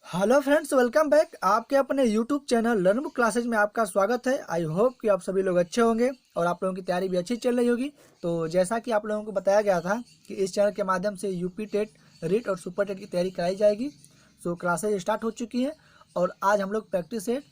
Hello friends, welcome back. आपके अपने YouTube channel learn book classes में आपका स्वागत है। आई होप कि आप सभी लोग अच्छे होंगे और आप लोगों की तैयारी भी अच्छी चल रही होगी। तो जैसा कि आप लोगों को बताया गया था कि इस चैनल के माध्यम से यूपी टेट, रीट और सुपर टेट की तैयारी कराई जाएगी। सो क्लासेज स्टार्ट हो चुकी हैं और आज हम लोग प्रैक्टिस सेट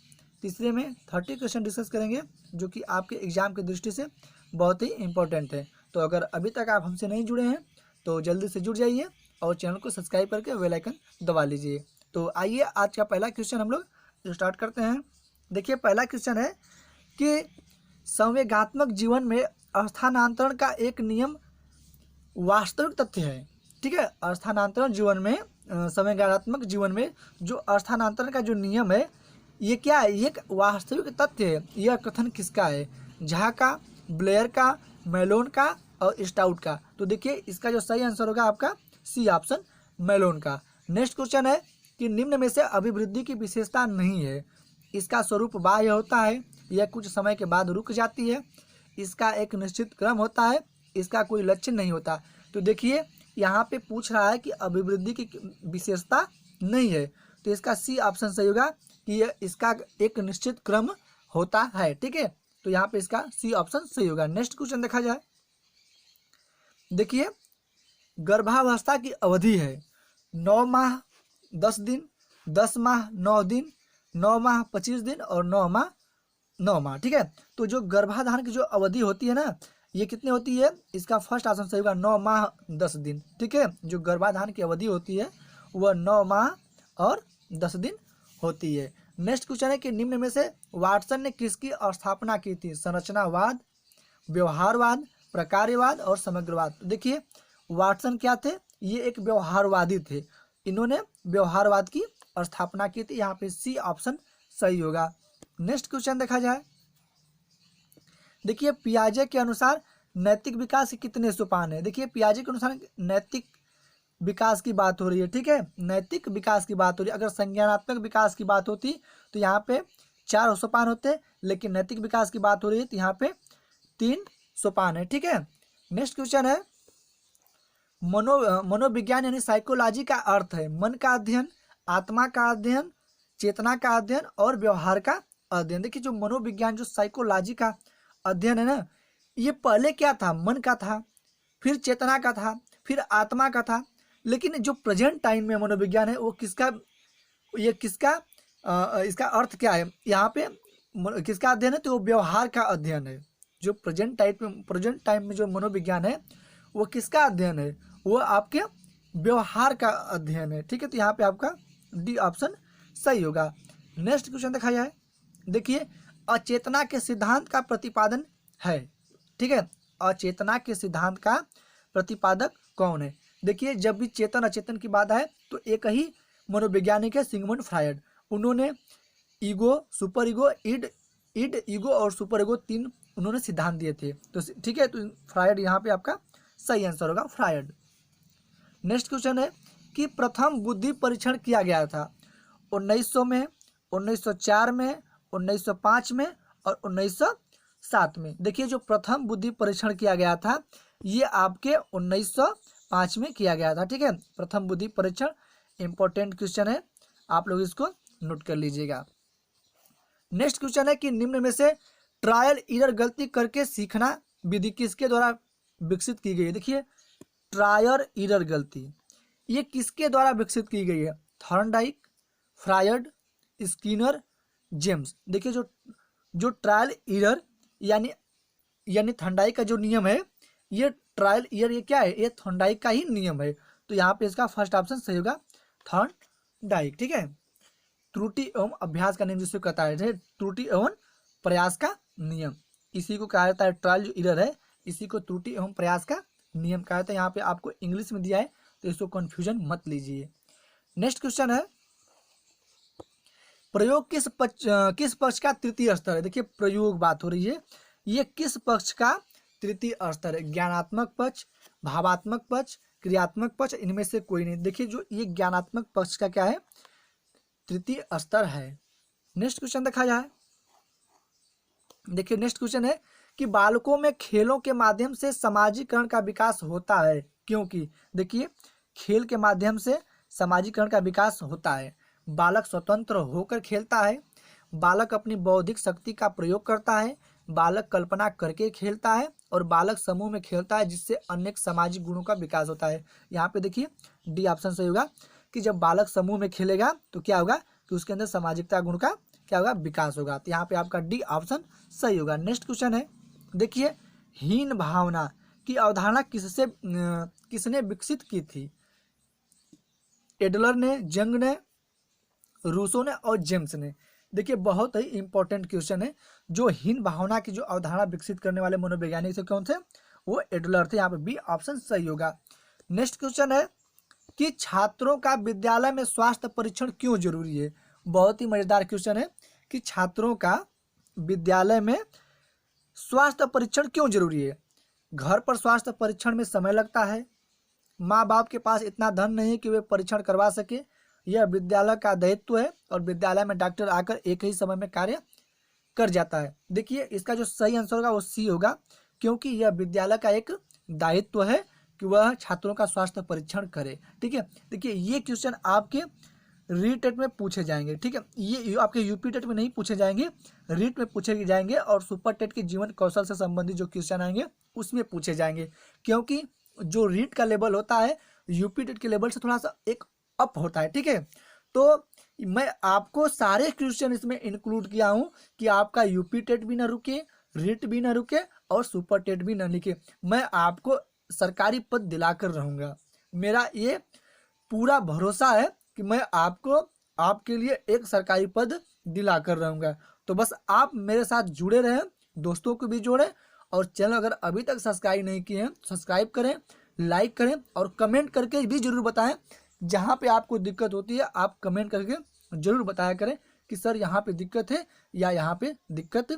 तीसरे में 30 क्वेश्चन डिस्कस करेंगे, जो कि आपके एग्जाम की दृष्टि से बहुत ही इंपॉर्टेंट है। तो अगर अभी तक आप हमसे नहीं जुड़े हैं तो जल्दी से जुड़ जाइए और चैनल को सब्सक्राइब करके बेल आइकन दबा लीजिए। तो आइए आज का पहला क्वेश्चन हम लोग स्टार्ट करते हैं। देखिए, पहला क्वेश्चन है कि संवेगात्मक जीवन में स्थानांतरण का एक नियम वास्तविक तथ्य है। ठीक है, स्थानांतरण जीवन में संवेगात्मक जीवन में जो स्थानांतरण का जो नियम है, ये क्या है? ये एक वास्तविक तथ्य है। यह कथन किसका है? झा का, ब्लेयर का, मेलोन का और स्टाउट का। तो देखिए, इसका जो सही आंसर होगा आपका सी ऑप्शन, मेलोन का। नेक्स्ट क्वेश्चन है कि निम्न में से अभिवृद्धि की विशेषता नहीं है। इसका स्वरूप बाह्य होता है, यह कुछ समय के बाद रुक जाती है, इसका एक निश्चित क्रम होता है, इसका कोई लक्ष्य नहीं होता। तो देखिए, यहाँ पे पूछ रहा है कि अभिवृद्धि की विशेषता नहीं है, तो इसका सी ऑप्शन सही होगा कि इसका एक निश्चित क्रम होता है। ठीक है, तो यहाँ पे इसका सी ऑप्शन सही होगा। नेक्स्ट क्वेश्चन देखा जाए। देखिए, गर्भावस्था की अवधि है 9 माह 10 दिन, 10 माह 9 दिन, 9 माह 25 दिन और 9 माह। ठीक है, तो जो गर्भाधान की जो अवधि होती है ना, ये कितनी होती है? इसका फर्स्ट ऑप्शन सही होगा 9 माह 10 दिन। ठीक है, जो गर्भाधान की अवधि होती है वह 9 माह और 10 दिन होती है। नेक्स्ट क्वेश्चन है कि निम्न में से वाटसन ने किसकी स्थापना की थी? संरचनावाद, व्यवहारवाद, प्रकार्यवाद और समग्रवाद। तो देखिए, वाटसन क्या थे? ये एक व्यवहारवादी थे। इन्होंने व्यवहारवाद की स्थापना की थी। यहाँ पे सी ऑप्शन सही होगा। नेक्स्ट क्वेश्चन देखा जाए। देखिए, पियाजे के अनुसार नैतिक विकास के कितने सोपान है? देखिए, पियाजे के अनुसार नैतिक विकास की बात हो रही है। ठीक है, नैतिक विकास की बात हो रही है। अगर संज्ञानात्मक विकास की बात होती तो यहाँ पे 4 सोपान होते, लेकिन नैतिक विकास की बात हो रही है तो यहाँ पे 3 सोपान है। ठीक है, नेक्स्ट क्वेश्चन है मनोविज्ञान यानी साइकोलॉजी का अर्थ है मन का अध्ययन, आत्मा का अध्ययन, चेतना का अध्ययन और व्यवहार का अध्ययन। देखिए, जो मनोविज्ञान, जो साइकोलॉजी का अध्ययन है ना, ये पहले क्या था? मन का था, फिर चेतना का था, फिर आत्मा का था। लेकिन जो प्रेजेंट टाइम में मनोविज्ञान है वो किसका, ये किसका इसका अर्थ क्या है यहाँ पे? किसका अध्ययन है? तो वो व्यवहार का अध्ययन है। जो प्रेजेंट टाइम में जो मनोविज्ञान है वो किसका अध्ययन है? वो आपके व्यवहार का अध्ययन है। ठीक है, तो यहाँ पे आपका डी ऑप्शन सही होगा। नेक्स्ट क्वेश्चन देखा जाए। देखिए, अचेतना के सिद्धांत का प्रतिपादन है। ठीक है, अचेतना के सिद्धांत का प्रतिपादक कौन है? देखिए, जब भी चेतन अचेतन की बात है तो एक ही मनोवैज्ञानिक है, सिगमंड फ्रायड। उन्होंने ईगो, सुपर ईगो, ईड ईगो और सुपर ईगो 3 उन्होंने सिद्धांत दिए थे। तो ठीक है, तो फ्रायड यहाँ पे आपका सही आंसर होगा, फ्रायड। नेक्स्ट क्वेश्चन है कि प्रथम बुद्धि परीक्षण किया गया था 1900 में, 1904 में, 1905 में और 1907 में। देखिए, जो प्रथम बुद्धि परीक्षण किया गया था ये आपके 1905 में किया गया था। ठीक है, प्रथम बुद्धि परीक्षण इंपॉर्टेंट क्वेश्चन है, आप लोग इसको नोट कर लीजिएगा। नेक्स्ट क्वेश्चन है कि निम्न में से ट्रायल एरर गलती करके सीखना विधि किसके द्वारा विकसित की गई है? देखिए, ट्रायल एरर गलती ये किसके द्वारा विकसित की गई है? Thorndike, Freud, Skinner, James. देखिए, जो ट्रायल एरर यानी थॉर्नडाइक का जो नियम है, ये ट्रायल एरर ये क्या है? ये थॉर्नडाइक का ही नियम है। तो यहाँ पे इसका फर्स्ट ऑप्शन सही होगा, थॉर्नडाइक। ठीक है, त्रुटि एवं अभ्यास का नियम जिसको कहता है, त्रुटि एवं प्रयास का नियम, इसी को कहा जाता है। ट्रायल जो एरर है इसी को त्रुटि एवं प्रयास का नियम कहा जाता है। यहाँ पे आपको इंग्लिश में दिया है तो इसको कंफ्यूजन मत लीजिए। नेक्स्ट क्वेश्चन है प्रयोग किस पक्ष का तृतीय स्तर है? देखिए, प्रयोग बात हो रही है, ये किस पक्ष का तृतीय स्तर है? ज्ञानात्मक पक्ष, भावात्मक पक्ष, क्रियात्मक पक्ष, इनमें से कोई नहीं। देखिए, जो ये ज्ञानात्मक पक्ष का क्या है? तृतीय स्तर है। नेक्स्ट क्वेश्चन देखा जाए। देखिए, नेक्स्ट क्वेश्चन है कि बालकों में खेलों के माध्यम से सामाजिकरण का विकास होता है, क्योंकि देखिए, खेल के माध्यम से सामाजिकरण का विकास होता है। बालक स्वतंत्र होकर खेलता है, बालक अपनी बौद्धिक शक्ति का प्रयोग करता है, बालक कल्पना करके खेलता है, और बालक समूह में खेलता है जिससे अनेक सामाजिक गुणों का विकास होता है। यहाँ पे देखिए डी ऑप्शन सही होगा कि जब बालक समूह में खेलेगा तो क्या होगा कि उसके अंदर सामाजिकता गुण का क्या होगा, विकास होगा। तो यहाँ पे आपका डी ऑप्शन सही होगा। नेक्स्ट क्वेश्चन है, देखिए हीन भावना की अवधारणा किसने विकसित की थी? एडलर ने, जंग ने, रूसो ने और जेम्स ने। देखिए बहुत ही इंपॉर्टेंट क्वेश्चन है। जो हीन भावना की जो अवधारणा विकसित करने वाले मनोवैज्ञानिक थे कौन थे? वो एडलर थे। यहाँ पे बी ऑप्शन सही होगा। नेक्स्ट क्वेश्चन है कि छात्रों का विद्यालय में स्वास्थ्य परीक्षण क्यों जरूरी है? बहुत ही मजेदार क्वेश्चन है कि छात्रों का विद्यालय में स्वास्थ्य परीक्षण क्यों जरूरी है? घर पर स्वास्थ्य परीक्षण में समय लगता है, माँ बाप के पास इतना धन नहीं है कि वे परीक्षण करवा सके, यह विद्यालय का दायित्व है और विद्यालय में डॉक्टर आकर एक ही समय में कार्य कर जाता है। देखिए इसका जो सही आंसर होगा वो सी होगा, क्योंकि यह विद्यालय का एक दायित्व है कि वह छात्रों का स्वास्थ्य परीक्षण करे। ठीक है, देखिए ये क्वेश्चन आपके रीटेट में पूछे जाएंगे। ठीक है, ये आपके यूपी टेट में नहीं पूछे जाएंगे, रीट में पूछे जाएंगे, और सुपर टेट के जीवन कौशल से संबंधित जो क्वेश्चन आएंगे उसमें पूछे जाएंगे, क्योंकि जो रीट का लेवल होता है यूपी टेट के लेवल से थोड़ा सा एक अप होता है। ठीक है, तो मैं आपको सारे क्वेश्चन इसमें इंक्लूड किया हूँ कि आपका यूपी टेट भी ना रुके, रीट भी ना रुके और सुपर टेट भी ना लिखे। मैं आपको सरकारी पद दिलाकर रहूँगा। मेरा ये पूरा भरोसा है कि मैं आपको आपके लिए एक सरकारी पद दिलाकर रहूँगा। तो बस आप मेरे साथ जुड़े रहें, दोस्तों को भी जोड़ें, और चैनल अगर अभी तक सब्सक्राइब नहीं किए हैं सब्सक्राइब करें, लाइक करें और कमेंट करके भी जरूर बताएं। जहाँ पे आपको दिक्कत होती है आप कमेंट करके जरूर बताया करें कि सर यहाँ पे दिक्कत है या यहाँ पे दिक्कत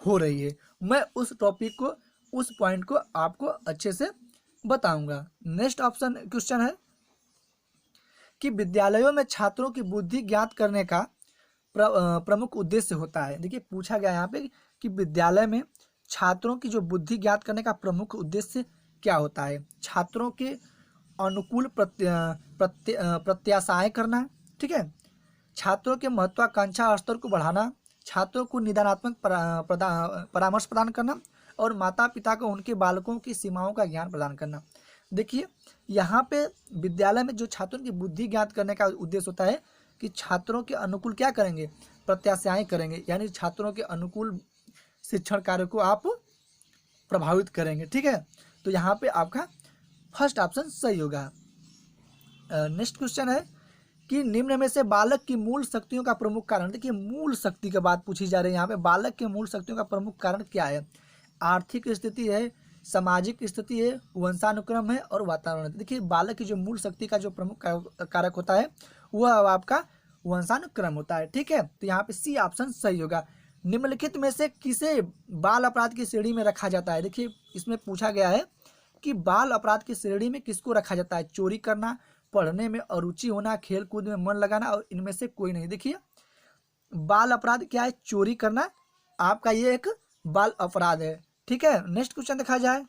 हो रही है। मैं उस टॉपिक को, उस पॉइंट को आपको अच्छे से बताऊंगा। नेक्स्ट ऑप्शन क्वेश्चन है कि विद्यालयों में छात्रों की बुद्धि ज्ञात करने का प्रमुख उद्देश्य होता है। देखिए पूछा गया यहाँ पे कि विद्यालय में छात्रों की जो बुद्धि ज्ञात करने का प्रमुख उद्देश्य क्या होता है? छात्रों के अनुकूल प्रत्याशाएं करना, ठीक है, छात्रों के महत्वाकांक्षा स्तर को बढ़ाना, छात्रों को निदानात्मक परामर्श प्रदान करना, और माता पिता को उनके बालकों की सीमाओं का ज्ञान प्रदान करना। देखिए यहाँ पे विद्यालय में जो छात्रों की बुद्धि ज्ञात करने का उद्देश्य होता है कि छात्रों के अनुकूल क्या करेंगे, प्रत्याशाएं करेंगे, यानी छात्रों के अनुकूल शिक्षण कार्य को आप प्रभावित करेंगे। ठीक है, तो यहाँ पे आपका फर्स्ट ऑप्शन सही होगा। नेक्स्ट क्वेश्चन है कि निम्न में से बालक की मूल शक्तियों का प्रमुख कारण। देखिए मूल शक्ति की बात पूछी जा रही है यहाँ पे। बालक के मूल शक्तियों का प्रमुख कारण क्या है? आर्थिक स्थिति है, सामाजिक स्थिति है, वंशानुक्रम है और वातावरण। देखिए बालक की जो मूल शक्ति का जो प्रमुख कारक होता है वह आपका वंशानुक्रम होता है। ठीक है, तो यहाँ पे सी ऑप्शन सही होगा। निम्नलिखित में से किसे बाल अपराध की श्रेणी में रखा जाता है? देखिए इसमें पूछा गया है कि बाल अपराध की श्रेणी में किसको रखा जाता है? चोरी करना, पढ़ने में अरुचि होना, खेल कूद में मन लगाना, और इनमें से कोई नहीं। देखिए बाल अपराध क्या है? चोरी करना आपका ये एक बाल अपराध है। ठीक है, नेक्स्ट क्वेश्चन देखा जाए।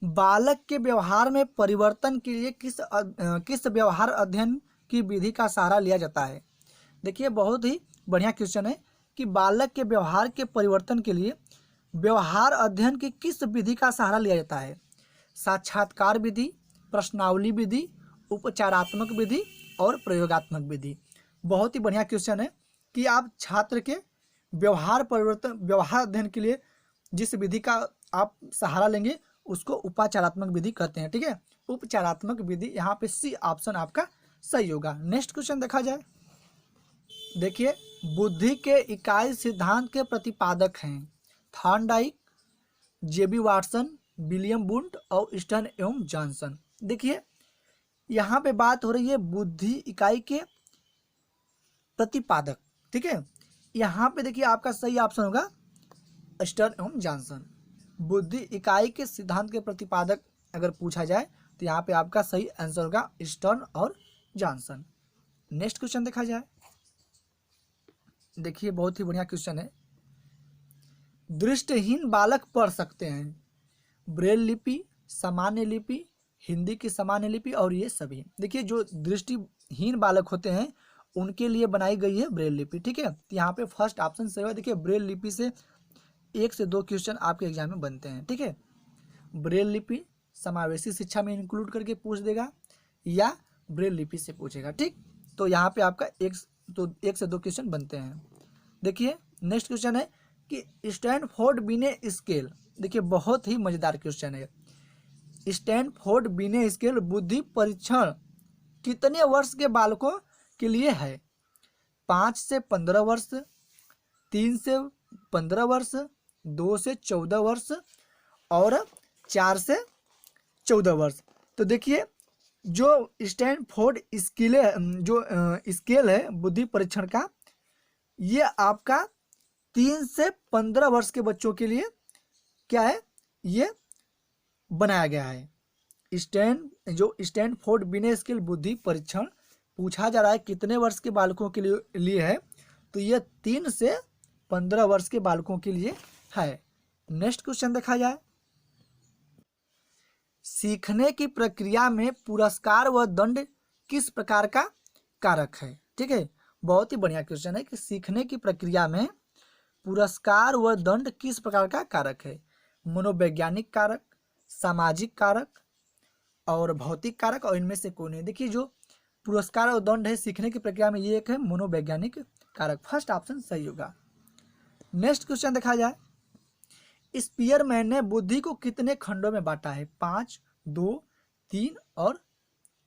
बालक के व्यवहार में परिवर्तन के लिए किस व्यवहार अध्ययन की विधि का सहारा लिया जाता है? देखिए बहुत ही बढ़िया क्वेश्चन है कि बालक के व्यवहार के परिवर्तन के लिए व्यवहार अध्ययन की किस विधि का सहारा लिया जाता है? साक्षात्कार विधि, प्रश्नावली विधि, उपचारात्मक विधि और प्रयोगात्मक विधि। बहुत ही बढ़िया क्वेश्चन है कि आप छात्र के व्यवहार अध्ययन के लिए जिस विधि का आप सहारा लेंगे उसको उपचारात्मक विधि कहते हैं। ठीक है, उपचारात्मक विधि, यहाँ पे सी ऑप्शन आपका सही होगा। नेक्स्ट क्वेश्चन देखा जाए। देखिए बुद्धि के इकाई सिद्धांत के प्रतिपादक हैं थॉर्नडाइक, जेबी वाटसन, विलियम वुंट और स्टर्न एवं जॉनसन। देखिए यहाँ पे बात हो रही है बुद्धि इकाई के प्रतिपादक। ठीक है, यहाँ पे देखिए आपका सही ऑप्शन होगा स्टर्न एवं जॉनसन। बुद्धि इकाई के सिद्धांत के प्रतिपादक अगर पूछा जाए तो यहाँ पे आपका सही आंसर होगा स्टर्न और जॉनसन। नेक्स्ट क्वेश्चन देखा जाए। देखिए बहुत ही बढ़िया क्वेश्चन है। दृष्टिहीन बालक पढ़ सकते हैं ब्रेल लिपि, सामान्य लिपि, हिंदी की सामान्य लिपि और ये सभी। देखिए जो दृष्टिहीन बालक होते हैं उनके लिए बनाई गई है ब्रेल लिपि, ठीक है। तो यहाँ पे फर्स्ट ऑप्शन सही है। देखिए ब्रेल लिपि से 1 से 2 क्वेश्चन आपके एग्जाम में बनते हैं, ठीक है। ब्रेल लिपि समावेशी शिक्षा में इंक्लूड करके पूछ देगा या ब्रेल लिपि से पूछेगा, ठीक। तो यहाँ पे आपका 1 से 2 क्वेश्चन बनते हैं। देखिए नेक्स्ट क्वेश्चन है कि स्टैनफोर्ड बिने स्केल। देखिए बहुत ही मजेदार क्वेश्चन है। स्टैनफोर्ड बिने स्केल बुद्धि परीक्षण कितने वर्ष के बालकों के लिए है? 5 से 15 वर्ष, 3 से 15 वर्ष, 2 से 14 वर्ष और 4 से 14 वर्ष। तो देखिए जो स्टैनफोर्ड स्केल है, जो स्केल है बुद्धि परीक्षण का, ये आपका 3 से 15 वर्ष के बच्चों के लिए क्या है, ये बनाया गया है। जो स्टैनफोर्ड बिने स्केल बुद्धि परीक्षण पूछा जा रहा है कितने वर्ष के बालकों के लिए है, तो ये 3 से 15 वर्ष के बालकों के लिए है। नेक्स्ट क्वेश्चन देखा जाए। सीखने की प्रक्रिया में पुरस्कार व दंड किस प्रकार का कारक है? ठीक है, बहुत ही बढ़िया क्वेश्चन है कि सीखने की प्रक्रिया में पुरस्कार व दंड किस प्रकार का कारक है? मनोवैज्ञानिक कारक, सामाजिक कारक और भौतिक कारक, और इनमें से कोई नहीं। देखिए जो पुरस्कार और दंड है सीखने की प्रक्रिया में, ये एक है मनोवैज्ञानिक कारक। फर्स्ट ऑप्शन सही होगा। नेक्स्ट क्वेश्चन देखा जाए। स्पीयरमैन ने बुद्धि को कितने खंडों में बांटा है? 5, 2, 3 और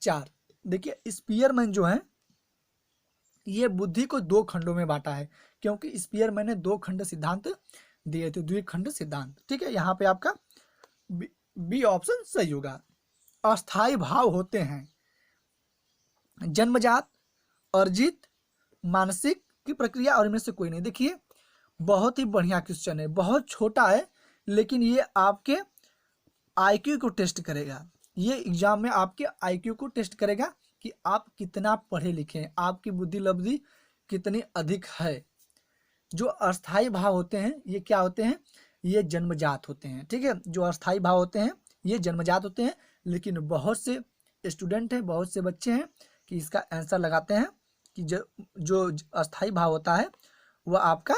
4। देखिए स्पीयरमैन जो है ये बुद्धि को 2 खंडों में बांटा है, क्योंकि स्पीयरमैन ने 2 खंड सिद्धांत दिए थे, द्विखंड सिद्धांत, ठीक है। यहाँ पे आपका बी ऑप्शन सही होगा। अस्थायी भाव होते हैं जन्मजात, अर्जित, मानसिक की प्रक्रिया, और इनमें से कोई नहीं। देखिए बहुत ही बढ़िया क्वेश्चन है, बहुत छोटा है, लेकिन ये आपके आईक्यू को टेस्ट करेगा। ये एग्जाम में आपके आईक्यू को टेस्ट करेगा कि आप कितना पढ़े लिखे हैं, आपकी बुद्धि लब्धि कितनी अधिक है। जो अस्थायी भाव होते हैं ये क्या होते हैं? ये जन्मजात होते हैं, ठीक है। जो अस्थायी भाव होते हैं ये जन्मजात होते हैं, लेकिन बहुत से स्टूडेंट हैं, बहुत से बच्चे हैं कि इसका आंसर लगाते हैं कि जो अस्थायी भाव होता है वह आपका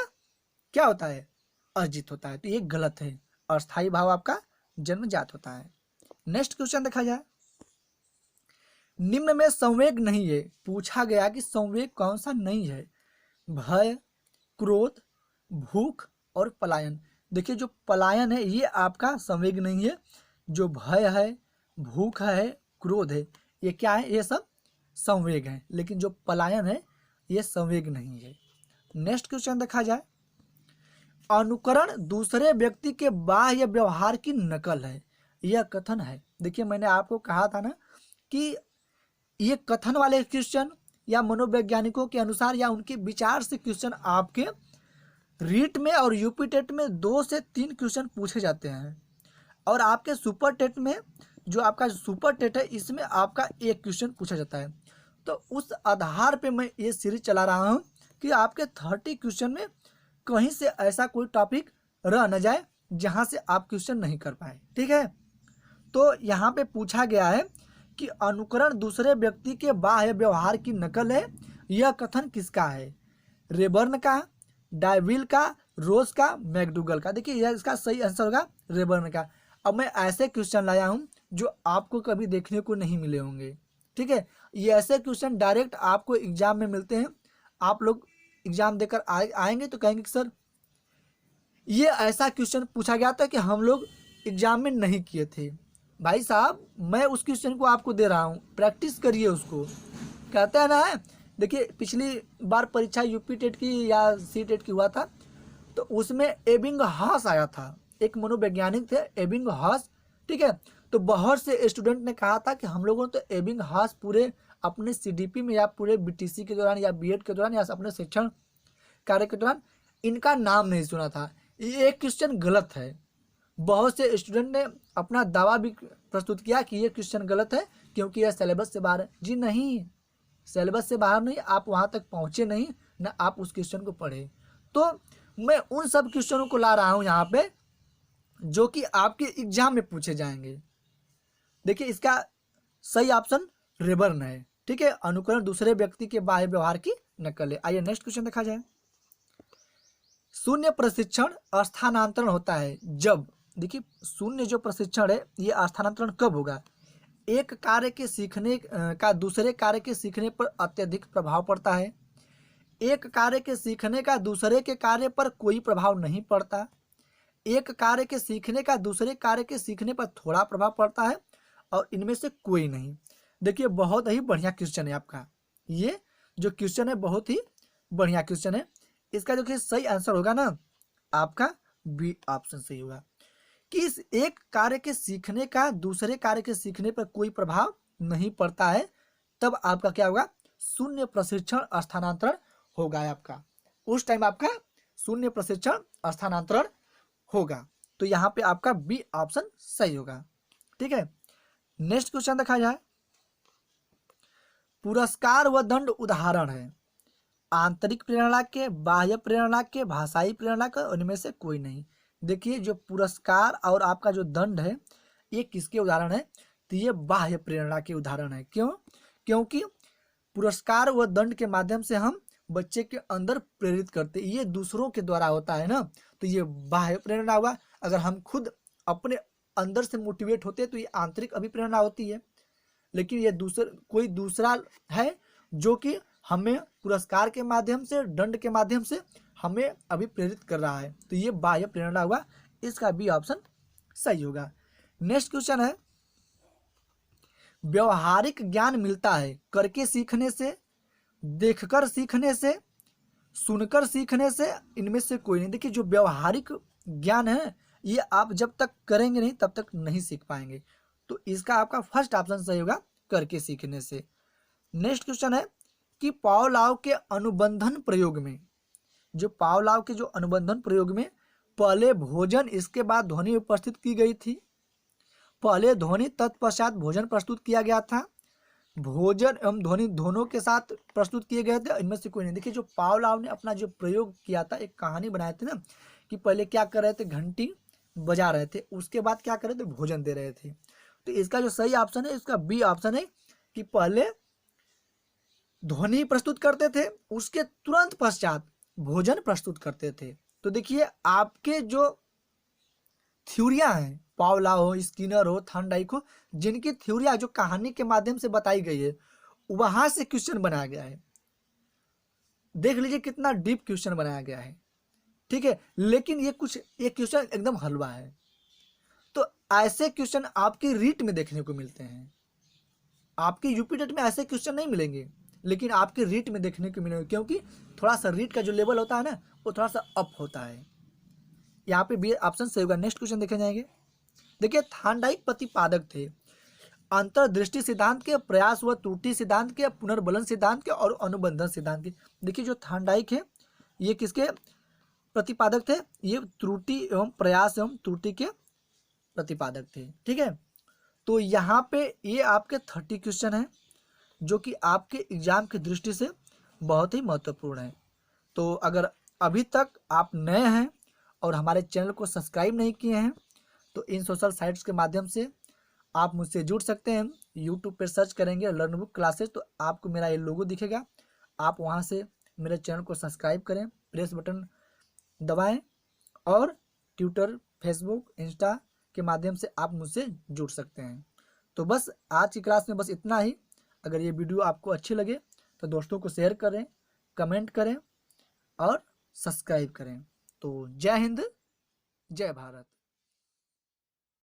क्या होता है? अर्जित होता है। तो ये गलत है, अस्थायी भाव आपका जन्मजात होता है। नेक्स्ट क्वेश्चन देखा जाए। निम्न में संवेग नहीं है। पूछा गया कि संवेग कौन सा नहीं है? भय, क्रोध, भूख और पलायन। देखिए जो पलायन है ये आपका संवेग नहीं है। जो भय है, भूख है, क्रोध है, ये क्या है? ये सब संवेग है, लेकिन जो पलायन है ये संवेग नहीं है। नेक्स्ट क्वेश्चन देखा जाए। अनुकरण दूसरे व्यक्ति के बाह्य व्यवहार की नकल है, यह कथन है। देखिए मैंने आपको कहा था ना कि ये कथन वाले क्वेश्चन या मनोवैज्ञानिकों के अनुसार या उनके विचार से क्वेश्चन आपके रीट में और यूपी टेट में 2 से 3 क्वेश्चन पूछे जाते हैं, और आपके सुपर टेट में जो आपका सुपर टेट है इसमें आपका 1 क्वेश्चन पूछा जाता है। तो उस आधार पे मैं ये सीरीज चला रहा हूँ कि आपके 30 क्वेश्चन में कहीं से ऐसा कोई टॉपिक रह न जाए जहाँ से आप क्वेश्चन नहीं कर पाए, ठीक है। तो यहाँ पे पूछा गया है कि अनुकरण दूसरे व्यक्ति के बाह्य व्यवहार की नकल है, यह कथन किसका है? रेबर्न का, डायविल का, रोज का, मैकडूगल का। देखिए यह इसका सही आंसर होगा रेबर्न का। अब मैं ऐसे क्वेश्चन लाया हूँ जो आपको कभी देखने को नहीं मिले होंगे, ठीक है। ये ऐसे क्वेश्चन डायरेक्ट आपको एग्जाम में मिलते हैं। आप लोग एग्जाम देकर आएंगे तो कहेंगे कि सर ये ऐसा क्वेश्चन पूछा गया था कि हम लोग एग्जाम में नहीं किए थे। भाई साहब मैं उस क्वेश्चन को आपको दे रहा हूँ, प्रैक्टिस करिए उसको, कहते हैं ना। देखिए पिछली बार परीक्षा यूपी टेट की या सी टेट की हुआ था, तो उसमें एबिंगहॉस आया था, एक मनोवैज्ञानिक थे एबिंगहॉस, ठीक है। तो बहुत से स्टूडेंट ने कहा था कि हम लोगों ने तो एबिंगहॉस पूरे अपने सीडीपी में या पूरे बीटीसी के दौरान या बीएड के दौरान या अपने शिक्षण कार्य के दौरान इनका नाम नहीं सुना था। ये एक क्वेश्चन गलत है। बहुत से स्टूडेंट ने अपना दावा भी प्रस्तुत किया कि ये क्वेश्चन गलत है क्योंकि यह सिलेबस से बाहर है। जी नहीं, सिलेबस से बाहर नहीं, आप वहाँ तक पहुँचे नहीं, ना आप उस क्वेश्चन को पढ़े। तो मैं उन सब क्वेश्चनों को ला रहा हूँ यहाँ पे जो कि आपके एग्जाम में पूछे जाएंगे। देखिए इसका सही ऑप्शन रेबर्न है। ठीक है, अनुकरण दूसरे व्यक्ति के बाह्य व्यवहार की नकल है। आइए नेक्स्ट क्वेश्चन देखा जाए। शून्य प्रशिक्षण स्थानांतरण होता है जब, देखिए शून्य जो प्रशिक्षण है ये स्थानांतरण कब होगा? एक कार्य के सीखने का दूसरे कार्य के सीखने पर अत्यधिक प्रभाव पड़ता है। एक कार्य के सीखने का दूसरे के कार्य पर कोई प्रभाव नहीं पड़ता। एक कार्य के सीखने का दूसरे कार्य के सीखने पर थोड़ा प्रभाव पड़ता है और इनमें से कोई नहीं। देखिए बहुत ही बढ़िया क्वेश्चन है आपका, ये जो क्वेश्चन है बहुत ही बढ़िया क्वेश्चन है। इसका जो कि सही आंसर होगा ना आपका बी ऑप्शन सही होगा कि इस एक कार्य के सीखने का दूसरे कार्य के सीखने पर कोई प्रभाव नहीं पड़ता है, तब आपका क्या होगा? शून्य प्रशिक्षण स्थानांतरण होगा आपका। उस टाइम आपका शून्य प्रशिक्षण स्थानांतरण होगा। तो यहाँ पे आपका बी ऑप्शन सही होगा। ठीक है, नेक्स्ट क्वेश्चन देखा जाए। पुरस्कार व दंड उदाहरण है आंतरिक प्रेरणा के, बाह्य प्रेरणा के, भाषाई प्रेरणा के, उनमें से कोई नहीं। देखिए जो पुरस्कार और आपका जो दंड है ये किसके उदाहरण है? तो ये बाह्य प्रेरणा के उदाहरण है। क्यों? क्योंकि पुरस्कार व दंड के माध्यम से हम बच्चे के अंदर प्रेरित करते, ये दूसरों के द्वारा होता है ना, तो ये बाह्य प्रेरणा हुआ। अगर हम खुद अपने अंदर से मोटिवेट होते तो ये आंतरिक अभिप्रेरणा होती है। लेकिन ये कोई दूसरा है जो कि हमें पुरस्कार के माध्यम से, दंड के माध्यम से हमें अभिप्रेरित कर रहा है, तो ये बाह्य प्रेरणा हुआ। इसका बी ऑप्शन सही होगा। नेक्स्ट क्वेश्चन है, व्यवहारिक ज्ञान मिलता है करके सीखने से, देखकर सीखने से, सुनकर सीखने से, इनमें से कोई नहीं। देखिए जो व्यवहारिक ज्ञान है ये आप जब तक करेंगे नहीं तब तक नहीं सीख पाएंगे, तो इसका आपका फर्स्ट ऑप्शन सही होगा, करके सीखने से। नेक्स्ट क्वेश्चन है कि पावलोव के अनुबंधन प्रयोग में, जो पावलोव के जो अनुबंधन प्रयोग में पहले भोजन इसके बाद ध्वनि उपस्थित की गई थी, पहले ध्वनि तत्पश्चात भोजन प्रस्तुत किया गया था, भोजन एवं ध्वनि दोनों के साथ प्रस्तुत किए गए थे, इनमें से कोई नहीं। देखिए जो पावलोव ने अपना जो प्रयोग किया था, एक कहानी बनाए थे ना कि पहले क्या कर रहे थे, घंटी बजा रहे थे, उसके बाद क्या कर रहे थे, भोजन दे रहे थे। तो इसका जो सही ऑप्शन है इसका बी ऑप्शन है कि पहले ध्वनि प्रस्तुत करते थे उसके तुरंत पश्चात भोजन प्रस्तुत करते थे। तो देखिए आपके जो थ्योरियां हैं, पावलोव हो, स्किनर हो, थॉर्नडाइक हो, जिनकी थ्योरियां जो कहानी के माध्यम से बताई गई है वहां से क्वेश्चन बनाया गया है। देख लीजिए कितना डीप क्वेश्चन बनाया गया है। ठीक है, लेकिन ये क्वेश्चन एकदम हलवा है। तो ऐसे क्वेश्चन आपकी रीट में देखने को मिलते हैं, आपके यूपी टेट में ऐसे क्वेश्चन नहीं मिलेंगे, लेकिन आपके रीट में देखने को मिलेंगे, क्योंकि थोड़ा सा रीट का जो लेवल होता है ना वो थोड़ा सा अप होता है। यहाँ पे बी ऑप्शन सही होगा। नेक्स्ट क्वेश्चन देखे जाएंगे। देखिए थॉर्नडाइक प्रतिपादक थे अंतर्दृष्टि सिद्धांत के, प्रयास व त्रुटि सिद्धांत के, पुनर्बलन सिद्धांत के और अनुबंधन सिद्धांत के। देखिए जो थॉर्नडाइक है ये किसके प्रतिपादक थे? ये त्रुटि एवं प्रयास एवं त्रुटि के प्रतिपादक थे। ठीक है, तो यहाँ पे ये आपके 30 क्वेश्चन हैं जो कि आपके एग्जाम की दृष्टि से बहुत ही महत्वपूर्ण है। तो अगर अभी तक आप नए हैं और हमारे चैनल को सब्सक्राइब नहीं किए हैं तो इन सोशल साइट्स के माध्यम से आप मुझसे जुड़ सकते हैं। यूट्यूब पर सर्च करेंगे लर्न बुक क्लासेस तो आपको मेरा ये लोगो दिखेगा, आप वहाँ से मेरे चैनल को सब्सक्राइब करें, प्रेस बटन दबाएं और ट्विटर, फेसबुक, इंस्टा के माध्यम से आप मुझसे जुड़ सकते हैं। तो बस आज की क्लास में बस इतना ही। अगर ये वीडियो आपको अच्छी लगे तो दोस्तों को शेयर करें, कमेंट करें और सब्सक्राइब करें। तो जय हिंद, जय भारत।